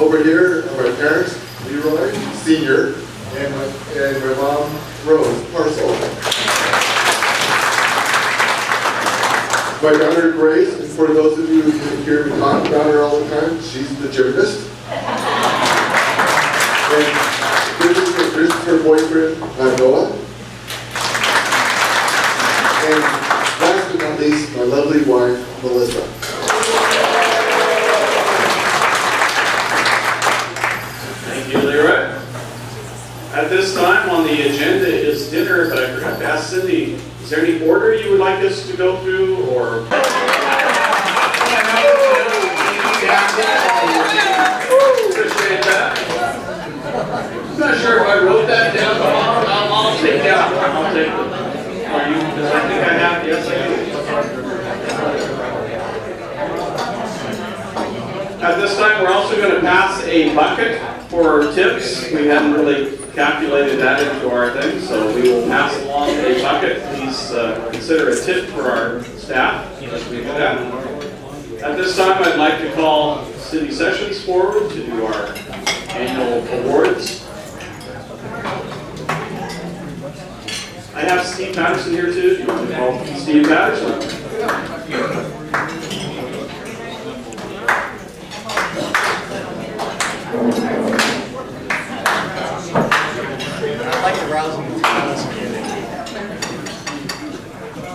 Over here are my parents, Leroy, Senior, and my mom, Rose, Parcel. My daughter, Grace, and for those of you who hear me talk about her all the time, she's the gymnast. And this is her boyfriend, Noah. And last but not least, my lovely wife, Melissa. Thank you, Leroy. At this time on the agenda is dinner, but I forgot to ask Cindy, is there any order you would like us to go through, or? Appreciate that. I'm not sure if I wrote that down, but I'll take that. I'll take it. Are you, does I think I have? Yes, I do. At this time, we're also going to pass a bucket for tips. We hadn't really calculated that into our thing, so we will pass along a bucket. Please consider a tip for our staff as we do that. At this time, I'd like to call City Sessions forward to do our annual awards. I have Steve Patterson here too. Do you want to call Steve Patterson?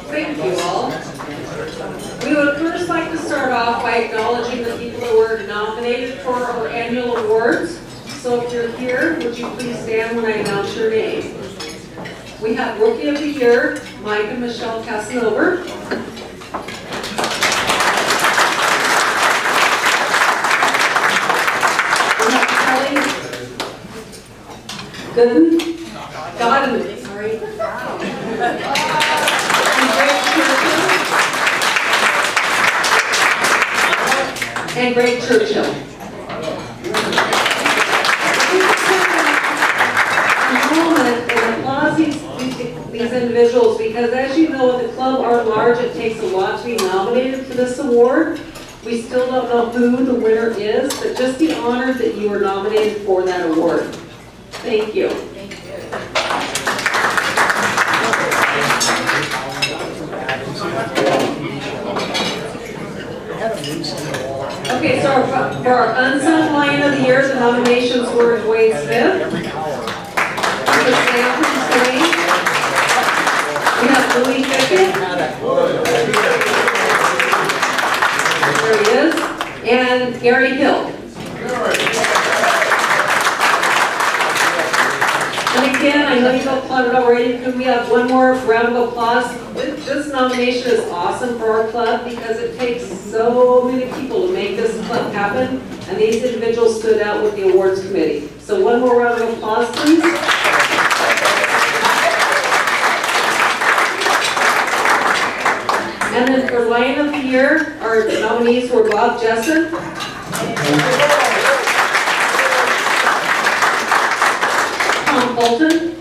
Thank you all. We would first like to start off by acknowledging the people that were nominated for our annual awards. So if you're here, would you please stand when I announce your name? We have Rookie of the Year, Mike and Michelle Casanova. We have Kelly Godden, sorry. And Greg Churchill. And applaud these individuals, because as you know, at the club at large, it takes a lot to be nominated for this award. We still don't know who the winner is, but just be honored that you were nominated for that award. Thank you. Okay, so for our unsung lion of the year, the nominations were Dwayne Smith. We have Louis Pickett. There he is. And Gary Hill. And again, I know you've applauded already. Could we have one more round of applause? This nomination is awesome for our club because it takes so many people to make this club happen, and these individuals stood out with the awards committee. So one more round of applause, please. And then for Lion of the Year, our nominees were Bob Jessen, Tom Bolton,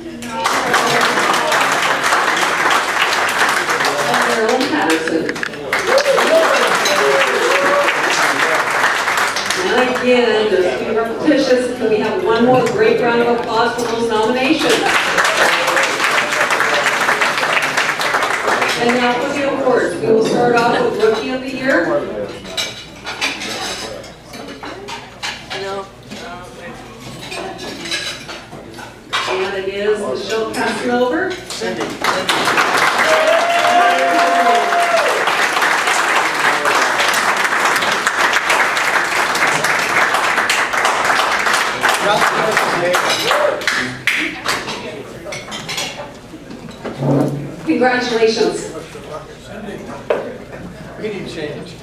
and again, just to be repetitious, can we have one more great round of applause for those nominations? And now for the awards. We will start off with Rookie of the Year. And it is Michelle Casanova. Congratulations. We need change.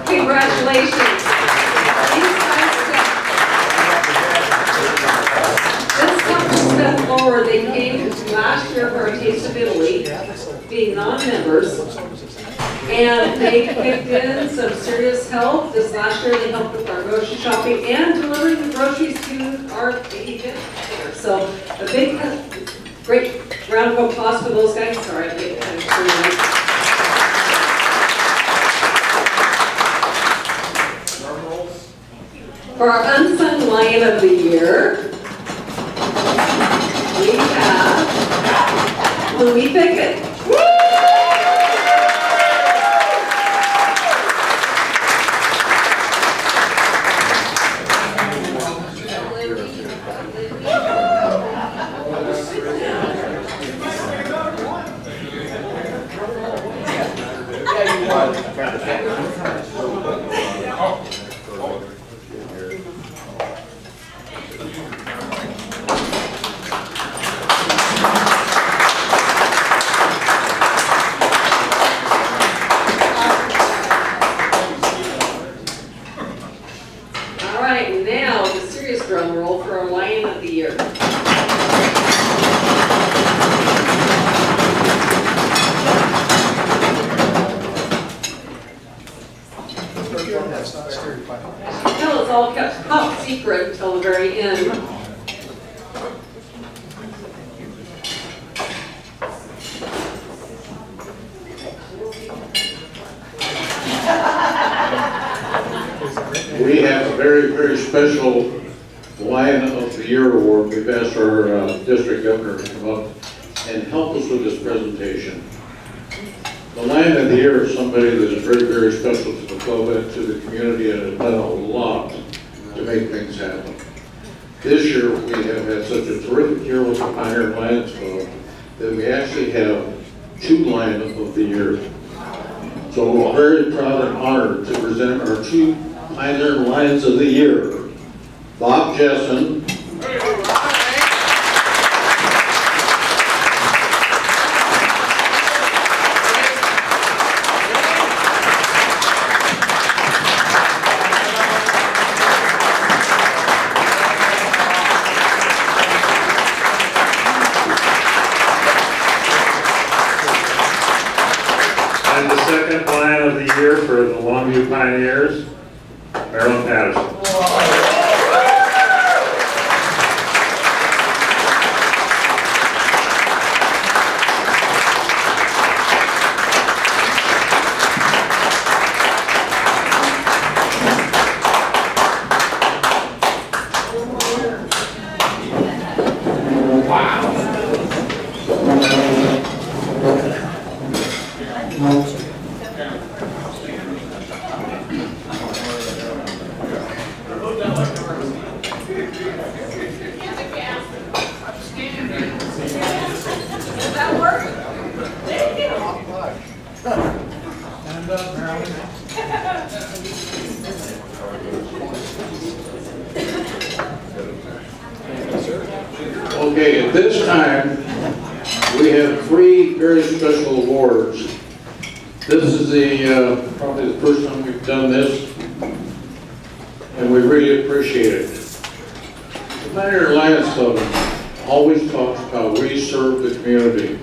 Congratulations. This couple stepped forward. They came last year for a Taste of Italy, being non-members. And they kicked in some serious help. This last year, they helped with our grocery shopping and delivering the groceries to our agent. So a big, great round of applause for those guys. Sorry, I get kind of screwed. For our unsung lion of the year, we have Louis Pickett. All right, now the serious drum roll for our lion of the year. No, it's all kept top secret until the very end. We have a very, very special Lion of the Year award. We've asked our district governor to come up and help us with this presentation. The Lion of the Year is somebody that is very, very special to the club and to the community and has done a lot to make things happen. This year, we have had such a terrific year with the Pioneer Lions Club that we actually have 2 Lion of the Year. So we're very proud and honored to present our 2 Pioneer Lions of the Year. Bob Jessen. And the second Lion of the Year for the Longview Pioneers, Marilyn Patterson. Okay, at this time, we have 3 very special awards. This is the probably the first time we've done this, and we really appreciate it. The Pioneer Lions Club always talks about we serve the community.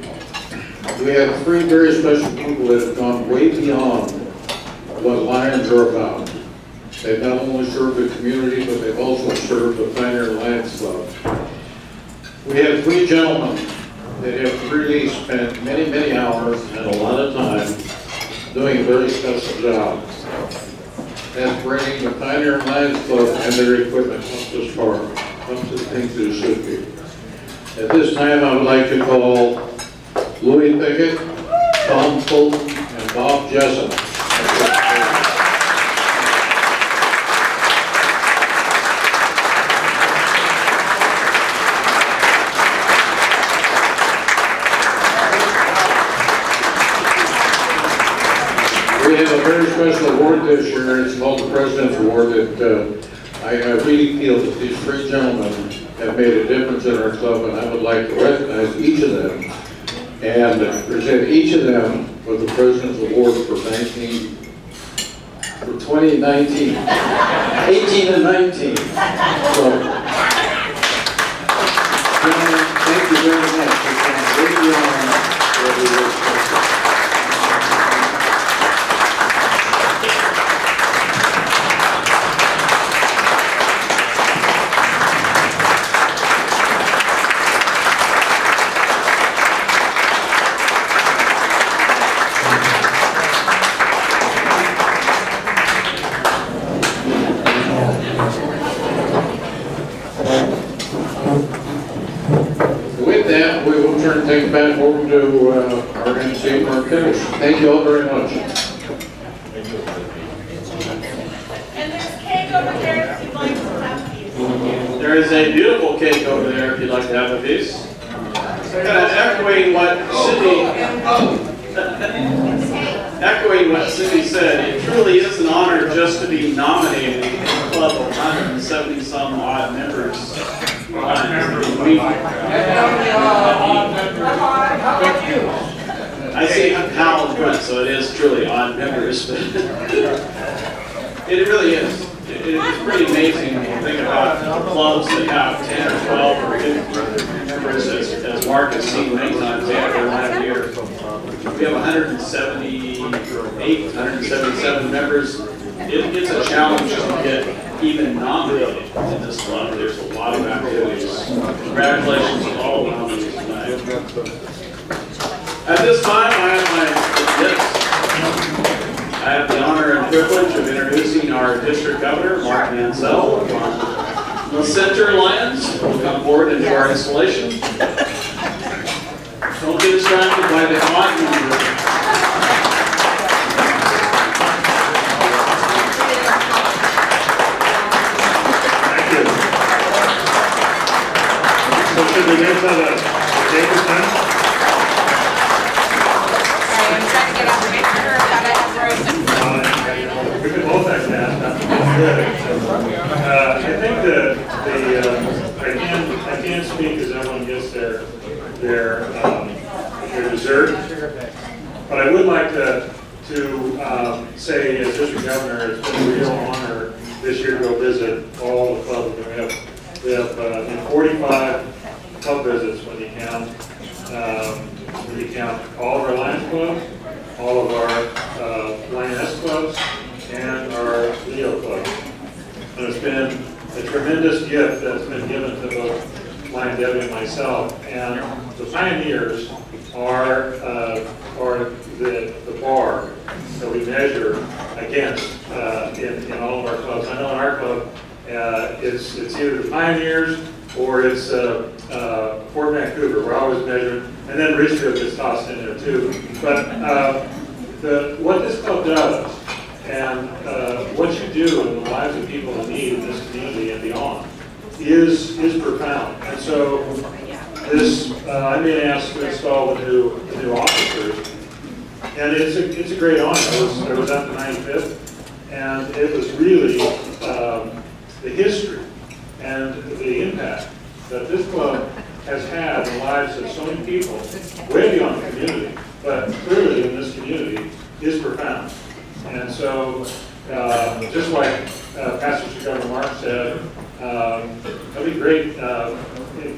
We have 3 very special people that have gone way beyond what Lions are about. They've not only served the community, but they've also served the Pioneer Lions Club. We have 3 gentlemen that have really spent many, many hours and a lot of time doing a very special job. That's bringing the Pioneer Lions Club and their equipment up this far, up to the things that it should be. At this time, I would like to call Louis Pickett, Tom Fulton, and Bob Jessen. We have a very special award this year. It's called the President's Award. That I really feel that these 3 gentlemen have made a difference in our club, and I would like to recognize each of them and present each of them with the President's Award for 2019, 18 and 19. So, gentlemen, thank you very much for coming way beyond what we were expecting. turn things back over to our MC, Mark Tibbs. Thank you all very much. And there's cake over there if you'd like to have a piece. There is a beautiful cake over there if you'd like to have a piece. Kind of echoing what Cindy said, it truly is an honor just to be nominated in a club of 170 some odd members. I see Hal in front, so it is truly odd members. But it really is. It's pretty amazing when you think about clubs that have 10 or 12 or 15 members, as Mark has seen many times after last year. We have 178, 177 members. It's a challenge to get even nominated in this club. There's a lot of activities. Congratulations to all the nominees tonight. At this time, I have the honor and privilege of introducing our district governor, Mark Mansell. The center Lions will come forward and do our installation. Don't get distracted by the hot number. Thank you. So should we give that a date or time? Sorry, I'm trying to get out the picture of that I have frozen. We can multitask. That's good. I think I can't speak as everyone gets their dessert, but I would like to say, as district governor, it's been a real honor this year to go visit all the clubs. We have 45 club visits when you count all of our Lions clubs, all of our Lioness clubs, and our Leo clubs. And it's been a tremendous gift that's been given to both Lion Debbie and myself. And the pioneers are the bar that we measure against in all of our clubs. I know in our club, it's either the pioneers or it's Fort Vancouver. We're always measuring, and then Richfield gets tossed in there too. But what this club does, and what you do in the lives of people in need in this community and beyond, is profound. And so this, I'm being asked to install the new officers, and it's a great honor. I was at the 95th, and it was really the history and the impact that this club has had in the lives of so many people, way beyond the community, but clearly in this community, is profound. And so, just like Pastor Chicago Mark said, it'll be great.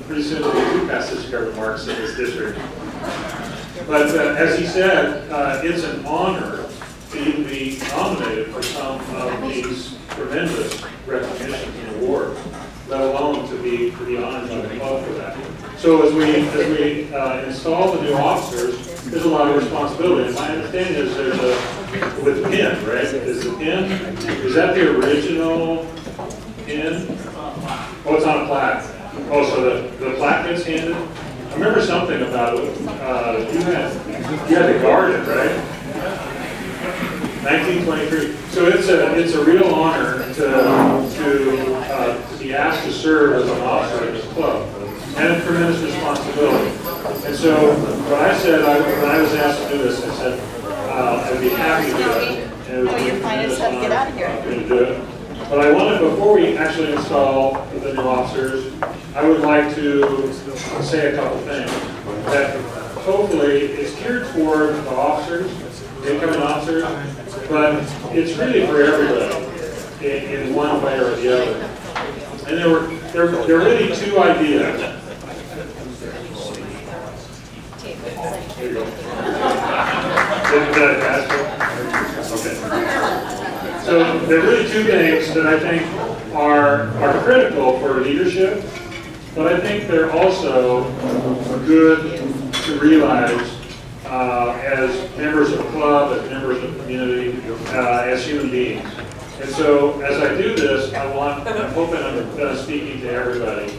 Pretty soon we'll be two Pastor Chicago Marks in this district. But as he said, it's an honor to even be nominated for some of these tremendous recognitions and awards, let alone to be honored by the club for that. So as we install the new officers, there's a lot of responsibility. And my understanding is there's with the pin, right? Is the pin, is that the original pin? Oh, it's on a plaque. Oh, so the plaque gets handed? I remember something about it. You had to guard it, right? 1923. So it's a real honor to be asked to serve as an officer in this club, and a tremendous responsibility. And so what I said, when I was asked to do this, I said I'd be happy to do it. And it would be a tremendous honor to do it. But I wanted, before we actually install the new officers, I would like to say a couple things that hopefully is geared toward the officers, the incoming officers, but it's really for everybody in one way or the other. And there are really two ideas. There you go. Okay. So there are really two things that I think are critical for leadership, but I think they're also good to realize as members of the club, as members of the community, as human beings. And so as I do this, I'm hoping I'm speaking to everybody.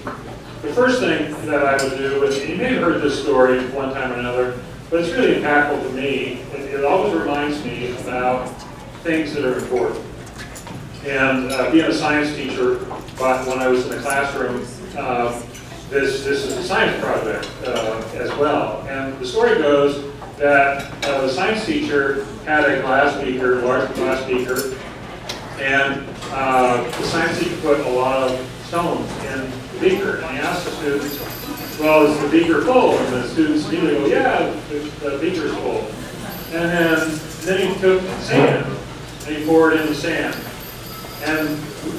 the first thing that I would do, and you may have heard this story one time or another, but it's really impactful to me. It always reminds me about things that are important. And being a science teacher, but when I was in the classroom, this is a science project as well. And the story goes that the science teacher had a glass beaker, large glass beaker, and the science teacher put a lot of stones in the beaker. And he asked the students, well, is the beaker full? And the students immediately go, yeah, the beaker's full. And then he took sand and he poured in the sand. And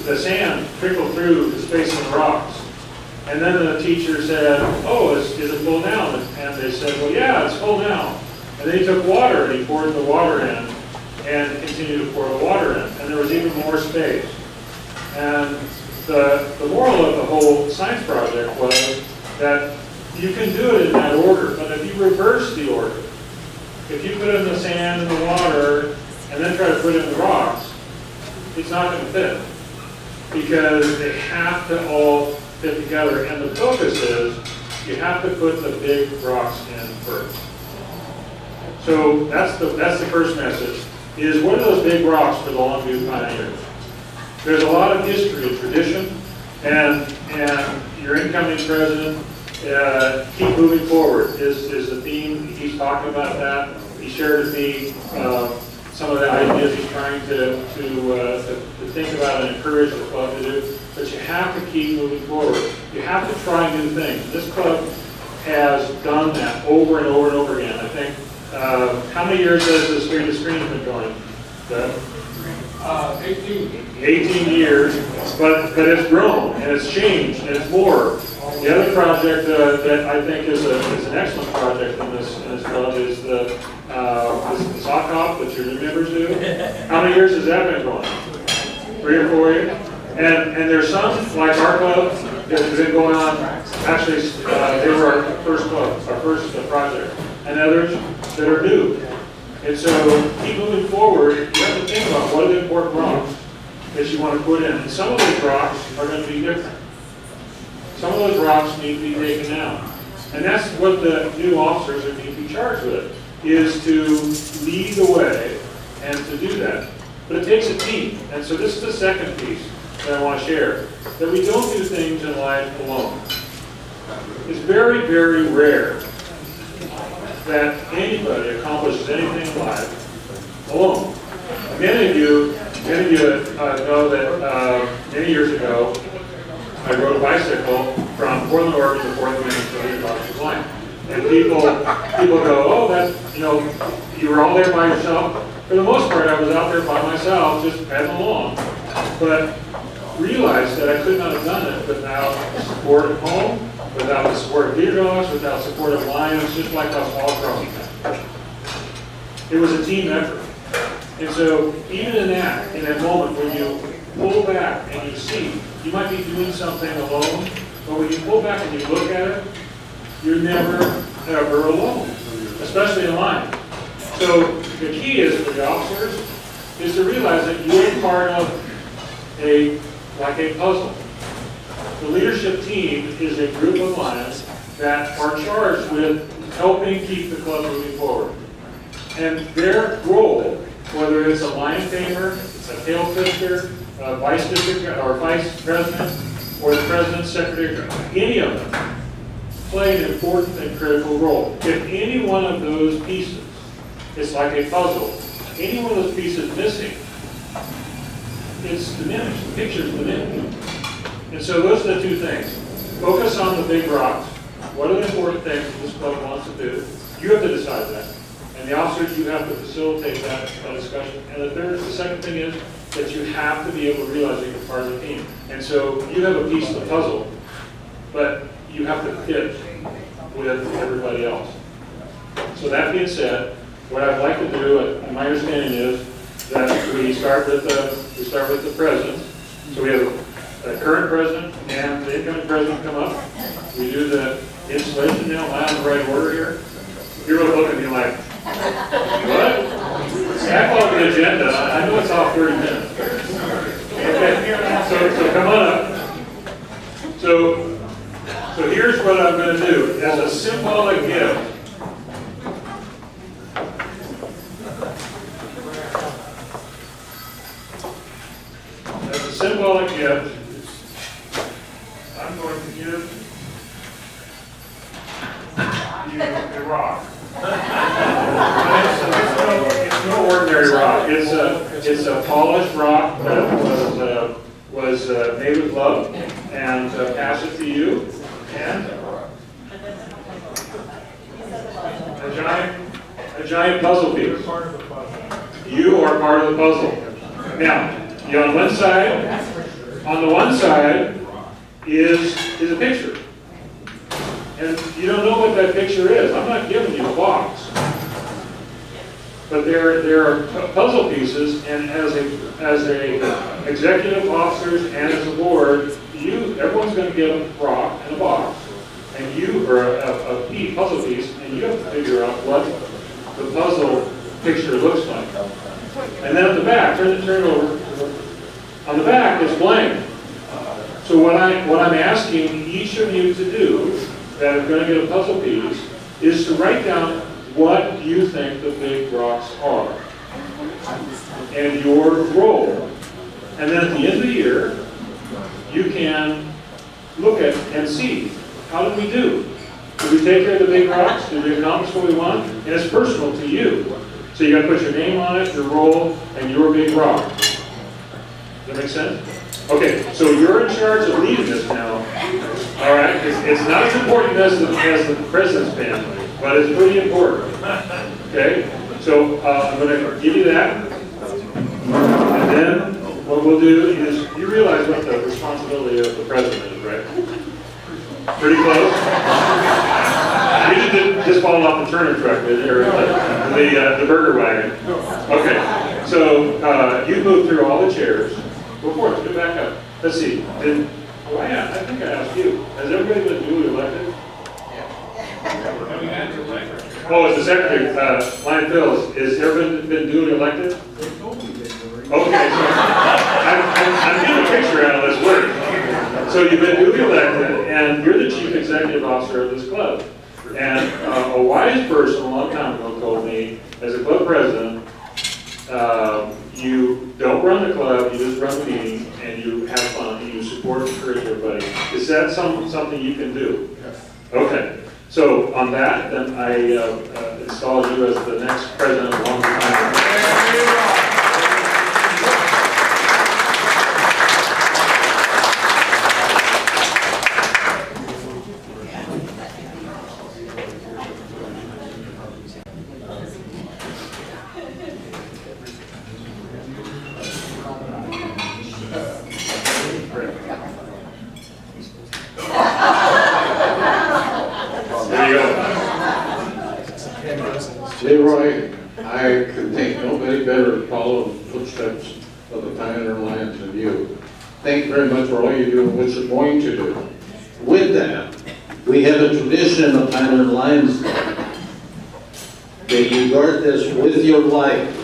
the sand trickled through the space in the rocks. And then the teacher said, oh, is it full now? And they said, well, yeah, it's full now. And then he took water and he poured the water in and continued to pour the water in. And there was even more space. And the moral of the whole science project was that you can do it in that order, but if you reverse the order, if you put in the sand and the water and then try to put in the rocks, it's not going to fit because they have to all fit together. And the focus is you have to put the big rocks in first. So that's the first message, is what are those big rocks for the Longview pioneers? There's a lot of history and tradition, and your incoming president, keep moving forward is the theme. He's talking about that. He shared with me some of the ideas he's trying to think about and encourage the club to do. But you have to keep moving forward. You have to try new things. This club has done that over and over and over again. I think, how many years has the Street to Screen been going? 18 years, but it's grown and it's changed and it's more. The other project that I think is an excellent project in this club is the sock hop that your new members do. How many years has that been going? 3 or 4 years? And there's some, like our club, that have been going on, actually, they were our first club, our first project, and others that are new. And so, keep moving forward, you have to think about what are the important rocks that you want to put in. And some of those rocks are going to be different. Some of those rocks need to be taken out. And that's what the new officers are going to be charged with, is to lead the way and to do that. But it takes a team. And so this is the second piece that I want to share, that we don't do things in life alone. It's very, very rare that anybody accomplishes anything in life alone. Many of you know that many years ago, I rode a bicycle from Portland, Oregon to Portland, Minnesota, across the line. And people go, oh, that, you were all there by yourself. For the most part, I was out there by myself, just pedaling along. But realized that I could not have done it without the support of home, without the support of leader dogs, without support of lions, just like us all growing up. It was a team effort. And so even in that moment when you pull back and you see, you might be doing something alone, but when you pull back and you look at it, you're never, ever alone, especially in life. So the key is for the officers is to realize that you're part of like a puzzle. The leadership team is a group of lions that are charged with helping keep the club moving forward. And their role, whether it's a lion tamer, a tail twister, a vice district or vice president, or the president's secretary, any of them play an important and critical role. If any one of those pieces, it's like a puzzle, any one of those pieces missing, it's diminished, the picture's diminished. And so those are the two things. Focus on the big rocks. What are the important things that this club wants to do? You have to decide that. And the officers, you have to facilitate that discussion. And the second thing is that you have to be able to realize that you're part of the team. And so you have a piece of the puzzle, but you have to fit with everybody else. So that being said, what I'd like to do, and my understanding is that we start with the president. So we have the current president and the incoming president come up. We do the installation now. Am I on the right order here? You're looking at me like, what? I followed the agenda. I know it's off 30 minutes. Okay, so come on up. So So here's what I'm going to do. As a symbolic gift, I'm going to give you a rock. It's no ordinary rock. It's a polished rock that was made with love, and pass it to you. And a giant puzzle piece. You are part of the puzzle. Now, you're on one side. On the one side is a picture. And you don't know what that picture is. I'm not giving you a box. But there are puzzle pieces, and as a executive officers and as a board, everyone's going to get a rock and a box, and a puzzle piece, and you have to figure out what the puzzle picture looks like. And then at the back, turn it over. On the back is blank. So what I'm asking each of you to do that are going to get a puzzle piece is to write down what you think the big rocks are and your role. And then at the end of the year, you can look at and see, how did we do? Did we take care of the big rocks? Did we accomplish what we want? And it's personal to you. So you got to put your name on it, your role, and your big rock. Does that make sense? Okay, so you're in charge of leading this now. All right, it's not as important as the president's family, but it's pretty important. Okay, so I'm going to give you that, and then what we'll do is, you realize what the responsibility of the president is, right? Pretty close. You didn't just fall off the Turner truck, did you? Or the burger wagon. Okay, so you moved through all the chairs. Go for it. Get back up. Let's see. I think I asked you. Has everybody been duly elected? Oh, it's the secretary, Lion Phil's. Has everybody been duly elected? Okay, so I'm getting a picture out of this work. So you've been duly elected, and you're the chief executive officer of this club. And a wise person a long time ago told me, as a club president, you don't run the club, you just run the meeting, and you have fun, and you support and encourage everybody. Is that something you can do? Yes. Okay. So on that, then I install you as the next president of Longview. Leroy, I can think nobody better to follow the footsteps of the Pioneer Lions than you. Thank you very much for all you do and what you're going to do. With that, we have a tradition in the Pioneer Lions that you guard this with your life.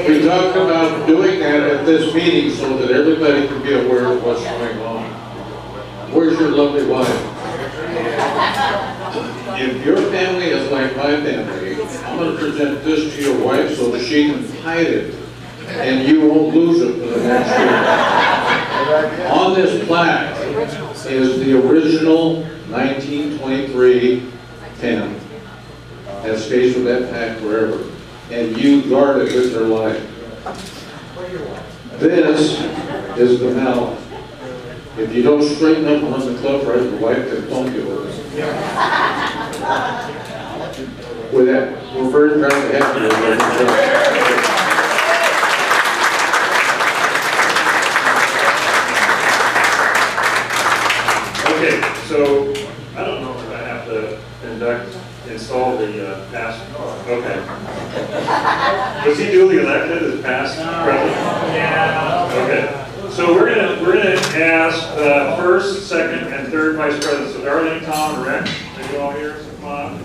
We talked about doing that at this meeting so that everybody can be aware of what's going on. Where's your lovely wife? If your family is like my family, I'm going to present this to your wife so that she can hide it and you won't lose it for the next year. On this plaque is the original 1923 pen that stays with that pack forever, and you guard it with your life. This is the mallet. If you don't straighten up on the club right, the wife can phone you with it. With that, we're very proud to have you. Okay, so I don't know if I have to install the past. Okay. Was he duly elected as past president? Yeah. Okay. So we're gonna ask first, second, and third vice presidents. So Darlene, Tom, and Rex, are you all here? So come on.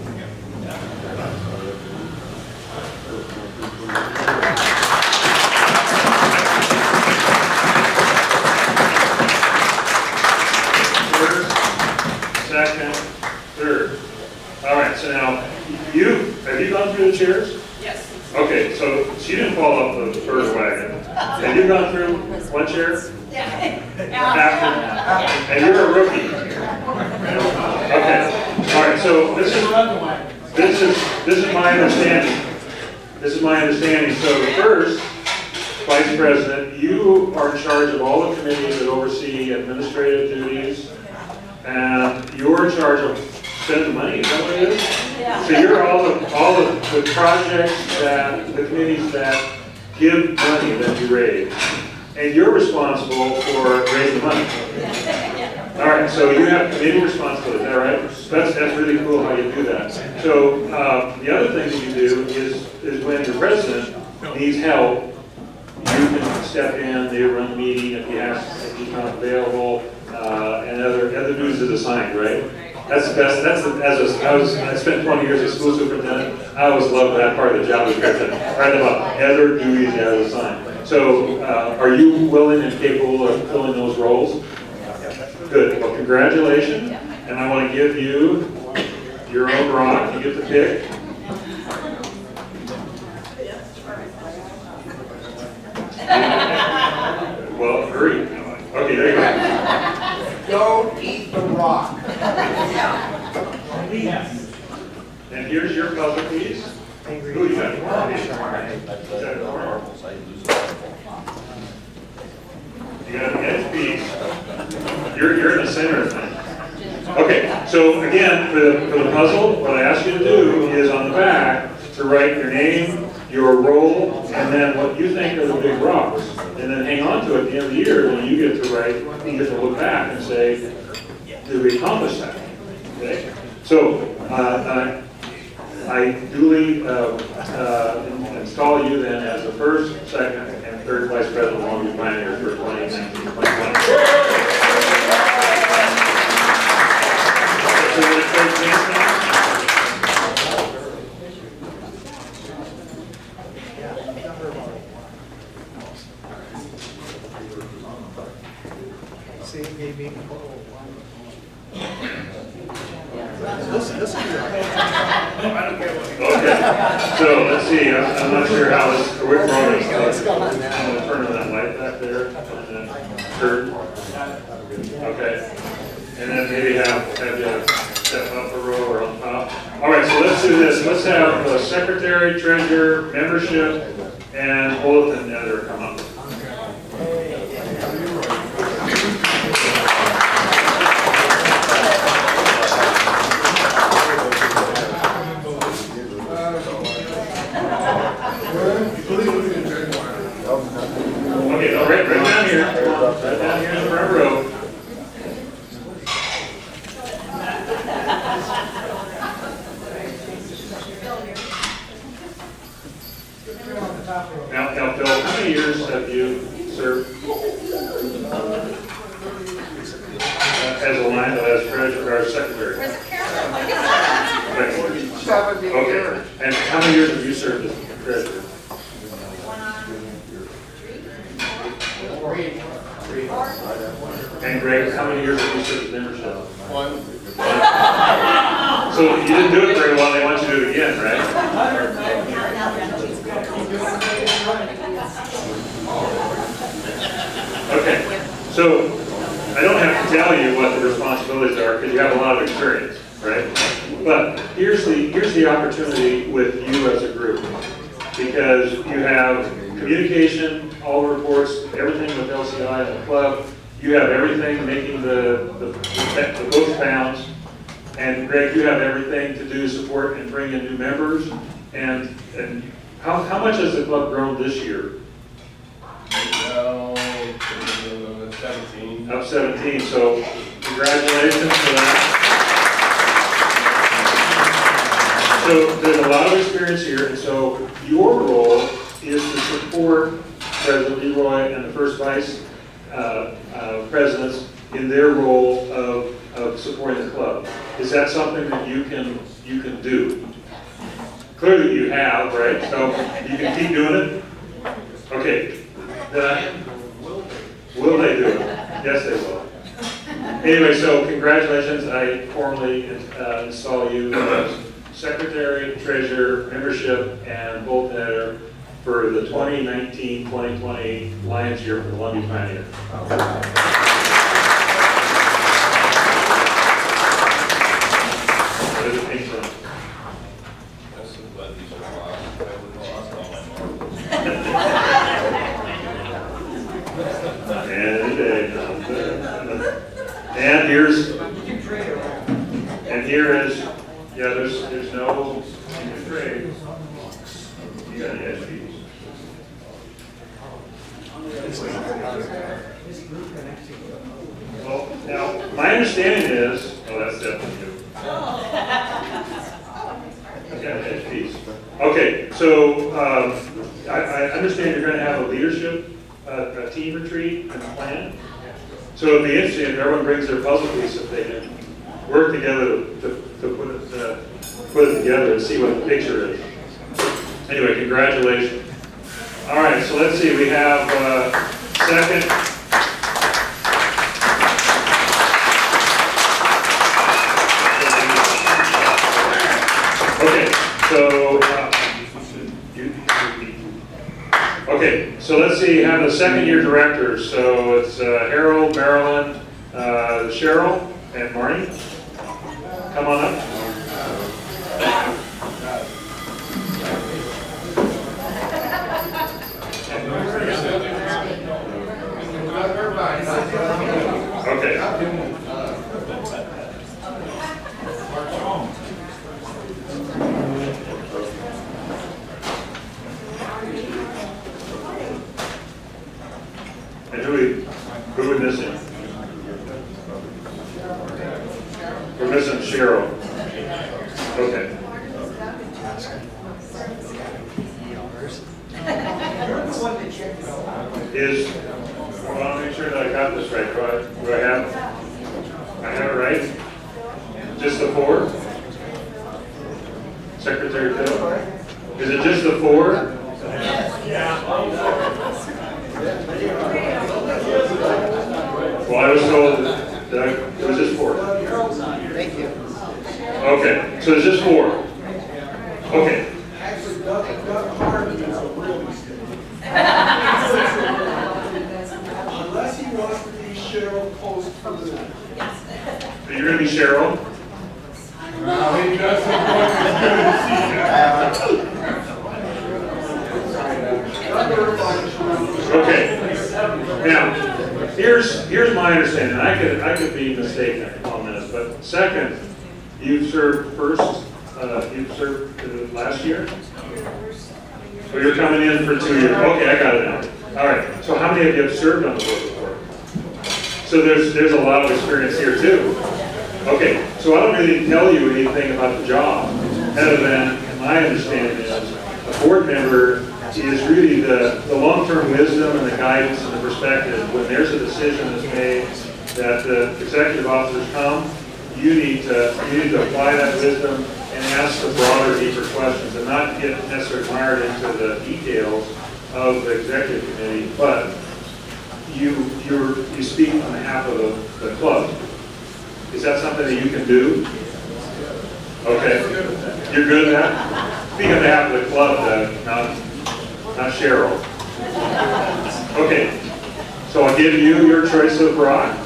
chairs? Yes. Okay, so she didn't fall off the first wagon. Have you gone through one chair? Yeah. After? And you're a rookie. Okay, all right, so this is my understanding. This is my understanding. So first, Vice President, you are in charge of all the committees that oversee administrative duties, and you're in charge of spending money, is that what it is? Yeah. So you're all the projects that, the committees that give money that you raise, and you're responsible for raising the money. All right, so you have committee responsibility, is that right? That's really cool how you do that. So the other thing that you do is when your president needs help, you can step in, they run the meeting if he's not available, and other duties is assigned, right? That's the best. I spent 20 years as school superintendent. I always loved that part of the job description. Right about other duties as assigned. So, are you willing and capable of filling those roles? Good. Well, congratulations. And I want to give you your own rock. You get to pick. Well, hurry. Okay, there you go. Don't eat the rock. And here's your puzzle piece. Who you got? You got an edge piece. You're in the center of things. Okay, so again, for the puzzle, what I ask you to do is on the back to write your name, your role, and then what you think are the big rocks, and then hang on to it at the end of the year when you get to write, you get to look back and say, did we accomplish that? Okay? So, I duly install you then as the first, second, and third vice president of Longview Pioneers for 2019-2020. See, maybe. Okay, so let's see, I'm not sure how this, we're going to, I'm going to turn on that light back there, and then curtain. Okay, and then maybe have you step up a row or on top. All right, so let's do this, let's have the secretary, treasurer, membership, and bulletin editor come up. Okay, no, right down here. Right down here in the front row. Now, Phil, how many years have you served as a line, as treasurer or secretary? Right. 70 years. Okay, and how many years have you served as treasurer? And Greg, how many years have you served as membership? One. So you didn't do it very well, they want you to do it again, right? Okay, so I don't have to tell you what the responsibilities are because you have a lot of experience, right? But here's the opportunity with you as a group, because you have communication, all reports, everything with LCI and the club. You have everything making the books bounds. And Greg, you have everything to do to support and bring in new members. And how much has the club grown this year? Well, 17. Up 17, so congratulations for that. So there's a lot of experience here, and so your role is to support President Leroy and the first vice presidents in their role of supporting the club. Is that something that you can do? Clearly you have, right? So you can keep doing it? Okay. Will they do it? Yes, they will. Anyway, so congratulations. I formally install you as secretary, treasurer, membership, and both header for the 2019-2020 Lions year for the Longview Pioneer. What does it think from? That's so glad these are lost. I would know lost all my And here is, yeah, there's no trade. You got the SPs. Well, now, my understanding is, oh, that's definitely you. Okay, SPs. Okay, so I understand you're going to have a leadership, a team retreat and a plan. So it'd be interesting if everyone brings their puzzle piece, if they can work together to put it together and see what the picture is. Anyway, congratulations. All right, so let's see, we have second. So let's see, have the second year directors. So it's Harold, Marilyn, Cheryl, and Marty. Come on up. Okay. And who we missing? We're missing Cheryl. Okay. I want to make sure that I got this right. Do I have it right? Just the 4? Secretary Phil? Is it just the 4? Well, I was told that it was just 4. Thank you. Okay, so it's just 4. Okay. Actually, Doug Harmon is a real mistake. Unless he wants to be Cheryl Post for the. So you're going to be Cheryl? He does some work, it's good to see you. Okay. Now, here's my understanding. I could be mistaken on this, but second, you've served first. You've served last year. So you're coming in for 2 years. Okay, I got it now. All right. So how many of you have served on the board before? So there's a lot of experience here too. Okay. So I don't really tell you anything about the job, other than my understanding is a board member is really the long-term wisdom and the guidance and the perspective. When there's a decision that's made that the executive officers come, you need to apply that wisdom and ask the broader, deeper questions and not get necessarily mired into the details of the executive committee, but you speak on behalf of the club. Is that something that you can do? Okay. You're good at that? Speak on behalf of the club, not Cheryl. Okay, so I'll give you your choice of rock.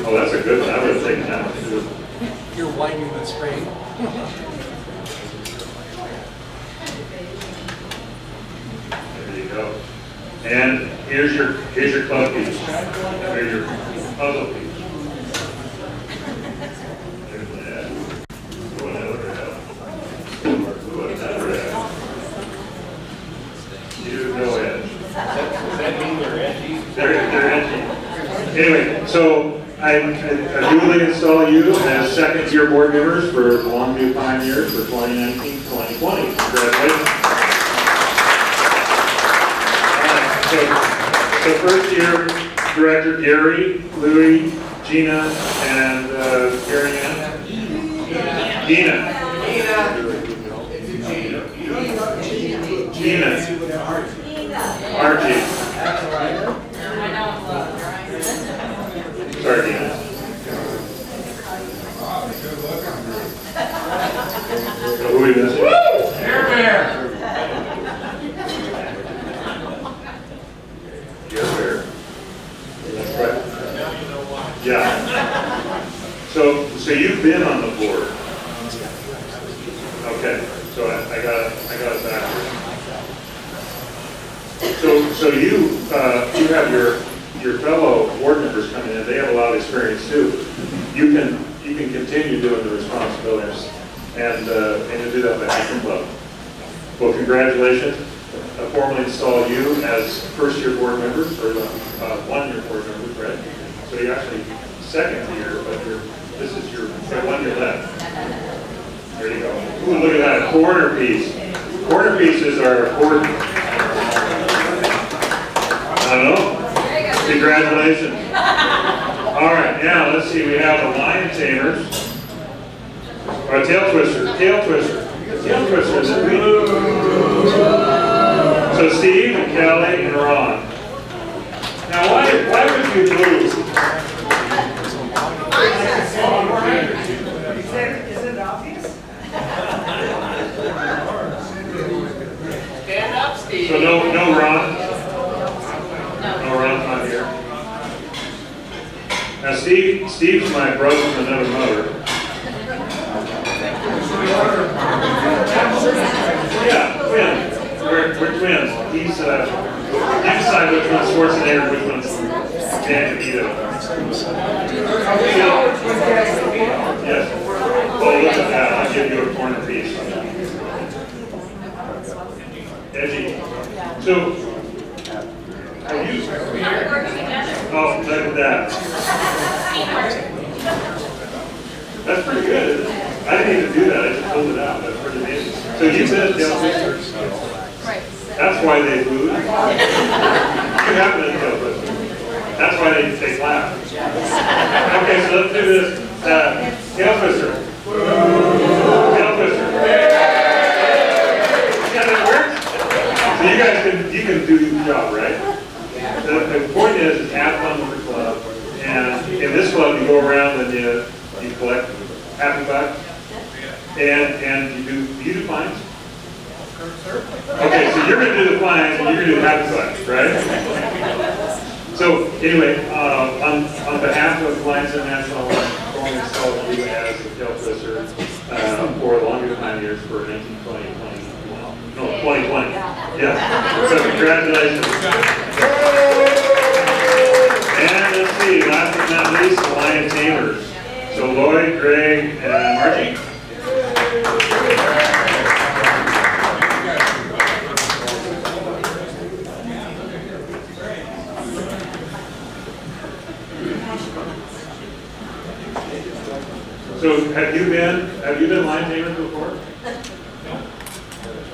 Oh, that's a good one. I would have taken that one too. You're winding the spring. There you go. And here's your club piece. Here's your puzzle piece. They're edgy. Anyway, so I duly install you as second-year board members for Longview Pioneers for 2019-2020. Congratulations. All right, so first-year director Gary, Louie, Gina, and Gary Ann. Gina. Gina. Archie. Sorry, Gina. been on the board? Okay, so I got it backwards. So you have your fellow board members coming in, they have a lot of experience too. You can continue doing the responsibilities and to do that by the club. Well, congratulations. I formally install you as first-year board members, or one-year board members, right? So you're actually second year, but this is your 1 year left. There you go. Ooh, look at that, corner piece. Corner pieces are important. I don't know. Congratulations. All right, now let's see. We have the lion tamers. Or a tail twister. Tail twister. Tail twister. Is it me? So Steve and Kelly and Ron. Now, why would you lose? Is it obvious? Stand up, Steve. So no Ron? No Ron's not here. Now Steve's my brother from another mother. Yeah, twins. We're twins. He's, you decide which one's Schwarzenegger, which one's Dan DeVito. Yes. Oh, look at that. I'll give you a corner piece. Edgy. So, are you? Oh, look at that. That's pretty good, isn't it? I didn't even do that. I just pulled it out. That's pretty amazing. So you said that's why they lose. You happen to tell us. That's why they laugh. Okay, so let's do this. Tail twister. Tail twister. Yeah, that works. So you can do your job, right? The point is have fun with the club. And in this club, you go around and you collect happy bucks. And you do fines? Okay, so you're going to do the fines and you're going to do the happy bucks, right? So anyway, on behalf of Lions International, I'm going to install you as the tail twister for Longview Pioneers for 2020. No, 2020. Yeah. So congratulations. And let's see, last but not least, the Lion Tamers. So Lloyd, Greg, and Margie. So have you been lion tamers before?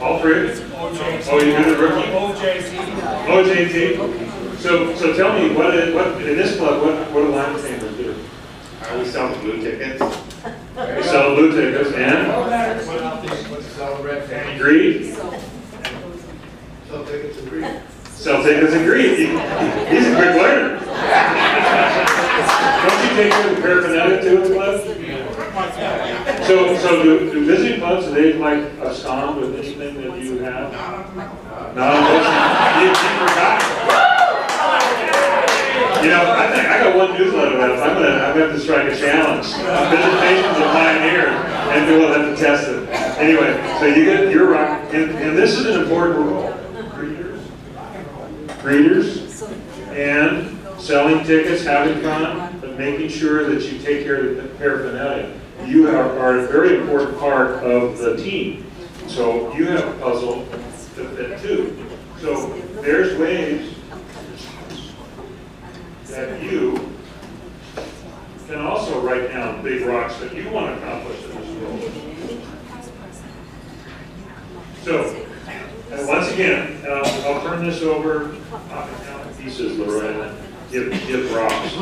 All three? Oh, you do the rookie? OJT. So tell me, what in this club, what do lion tamers do? We sell blue tickets. We sell blue tickets and greed. Sell tickets and greed. Sell tickets and greed. He's a quick learner. Don't you take the paraphernalia to a club? So do visiting clubs, do they like a stomp with anything that you have? No, you forgot. You know, I think I got one newsletter left. I'm gonna strike a challenge. Visitations of Pioneers, and we'll have to test it. Anyway, so you're right, and this is an important rule. Greeters, and selling tickets, having fun, but making sure that you take care of the paraphernalia. You are a very important part of the team. So you have a puzzle to fit too. So there's ways that you can also write down big rocks that you want to accomplish in this world. So, and once again, I'll turn this over pieces, Leroy, and give rocks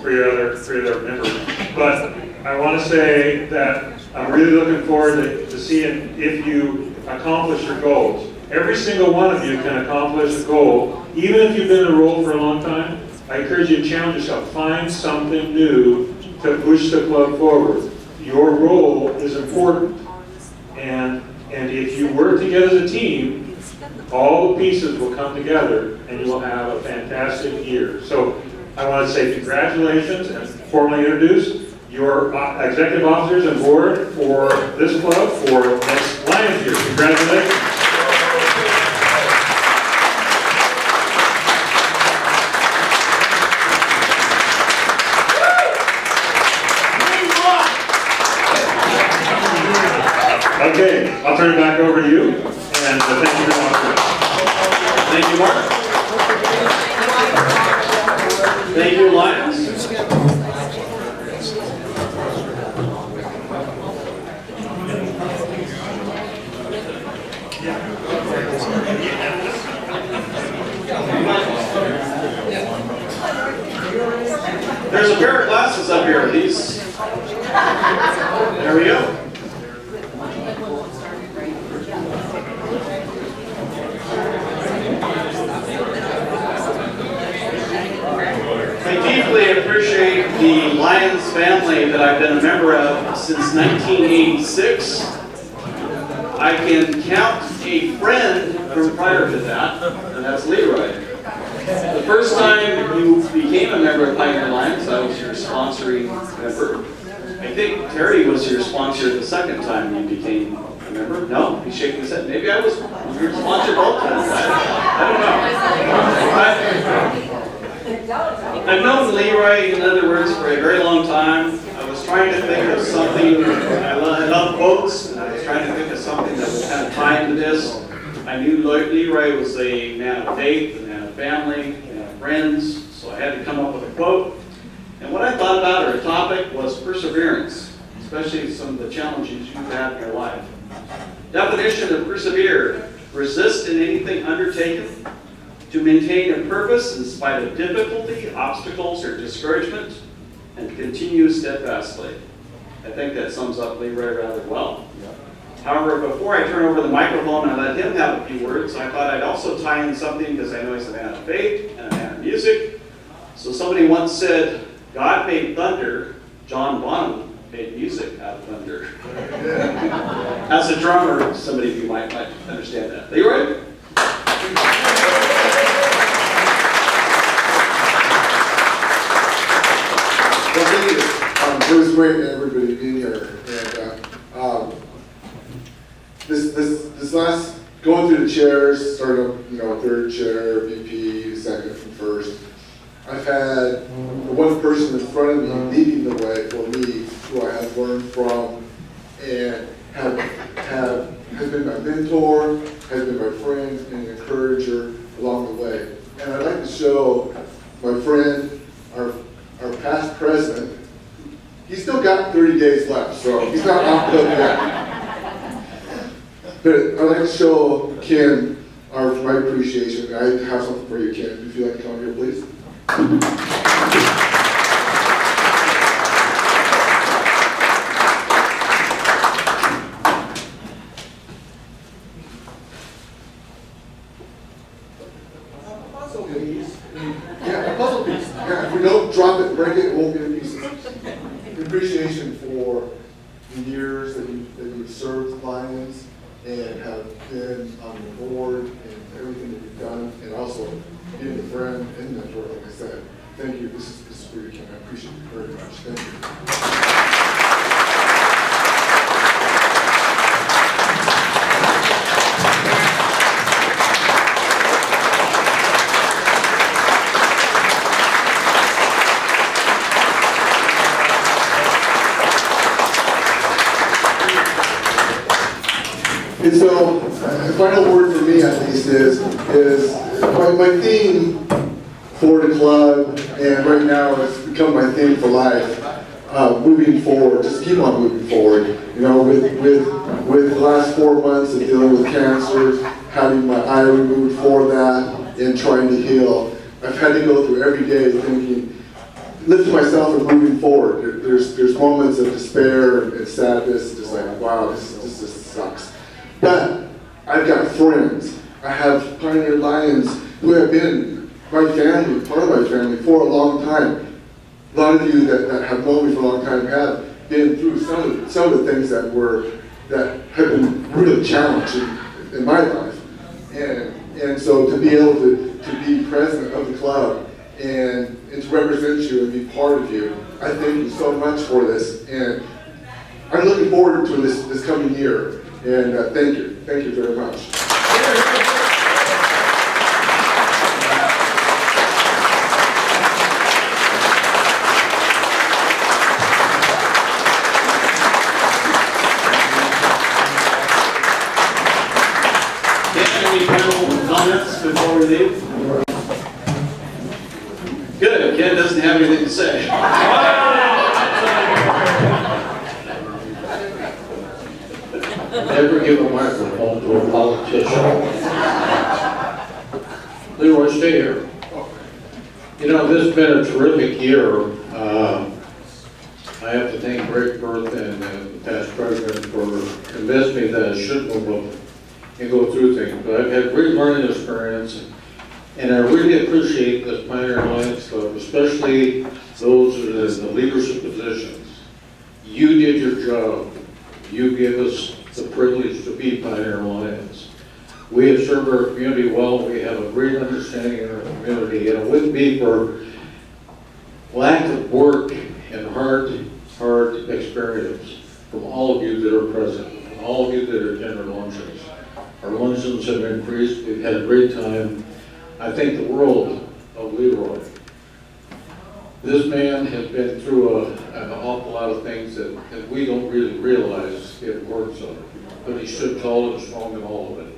for your other members. But I want to say that I'm really looking forward to seeing if you accomplish your goals. Every single one of you can accomplish a goal, even if you've been in a role for a long time. I encourage you to challenge yourself. Find something new to push the club forward. Your role is important. And if you work together as a team, all the pieces will come together and you will have a fantastic year. So I want to say congratulations and formally introduce your executive officers and board for this club for next Lions year. Congratulations. Okay, I'll turn it back over to you, and thank you very much. Thank you, Mark. Thank you, Lions. There's a pair of glasses up here. These. There we go. I deeply appreciate the Lions family that I've been a member of since 1986. I can count a friend from prior to that, and that's Leroy. The first time you became a member of Pioneer Lions, I was your sponsoring member. I think Terry was your sponsor the second time you became a member. No, he's shaking his head. Maybe I was your sponsor both times. I don't know. I've known Leroy, in other words, for a very long time. I was trying to think of something. I love quotes, and I was trying to think of something that would kind of tie into this. I knew Leroy was a man of faith, a man of family, a man of friends, so I had to come up with a quote. And what I thought about, or a topic, was perseverance, especially some of the challenges you've had in your life. Definition of persevere: resist in anything undertaken, to maintain a purpose in spite of difficulty, obstacles, or discouragement, and continue steadfastly. I think that sums up Leroy rather well. However, before I turn over the microphone and let him have a few words, I thought I'd also tie in something, because I know he's a man of faith and a man of music. So somebody once said, God made thunder, John Bonham made music out of thunder. As a drummer, somebody of you might understand that. Leroy? Well, thank you. It was great to everybody being here. And this last, going through the chairs, starting up, third chair, VP, second and first. I've had the one person in front of me leading the way for me, who I have learned from, and has been my mentor, has been my friend and encourager along the way. And I'd like to show my friend, our past president. He's still got 30 days left, so he's not off the hook yet. But I'd like to show Ken my appreciation. I have something for you, Ken. If you'd like to come here, please. Puzzle piece. Yeah, a puzzle piece. Yeah, if we don't drop it and break it, it won't be in pieces. Appreciation for the years that you've served Lions and have been on the board and everything that you've done, and also being a friend and mentor, like I said. Thank you. This is for you, Ken. I appreciate you very much. Thank you. And so, the final word for me at least is my theme for the club, and right now it's become my theme for life, moving forward, just keep on moving forward. With the last 4 months of dealing with cancer, having my eye removed for that, and trying to heal, I've had to go through every day thinking, lifting myself and moving forward. There's moments of despair and sadness, just like, wow, this just sucks. But I've got friends. I have Pioneer Lions who have been my family, part of my family, for a long time. A lot of you that have known me for a long time have been through some of the things that have been really challenging in my life. And so to be able to be president of the club and to represent you and be part of you I thank you so much for this, and I'm looking forward to this coming year, and thank you very much. Any final comments before we leave? Good, Ken doesn't have anything to say. Never give a microphone to a politician. Leroy, stay here. You know, this has been a terrific year. I have to thank Greg Berth and the past president for convincing me that I should move up and go through things. But I've had great learning experience, and I really appreciate the Pioneer Alliance Club, especially those in the leadership positions. You did your job. You gave us the privilege to be Pioneer Alliance. We have served our community well. We have a great understanding in our community, and it wouldn't be for lack of work and hard experience from all of you that are present, from all of you that attend our luncheons. Our luncheons have increased. We've had a great time. I think the world of Leroy. This man has been through an awful lot of things that we don't really realize the importance of, but he stood tall and strong in all of it.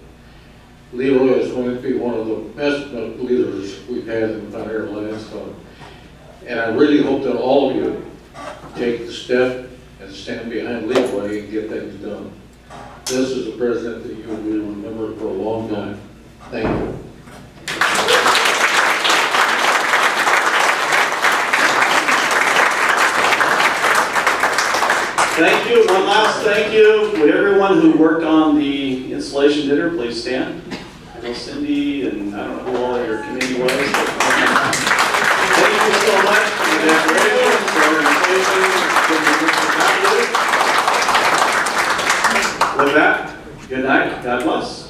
Leroy is going to be one of the best leaders we've had in the Pioneer Alliance Club. And I really hope that all of you take the step and stand behind Leroy and get things done. This is a president that you will remember for a long time. Thank you. Thank you. One last thank you. Would everyone who worked on the installation dinner please stand? I know Cindy and I don't know who all your committee was. Thank you so much for the decorations, for your invitation. With that, good night. God bless.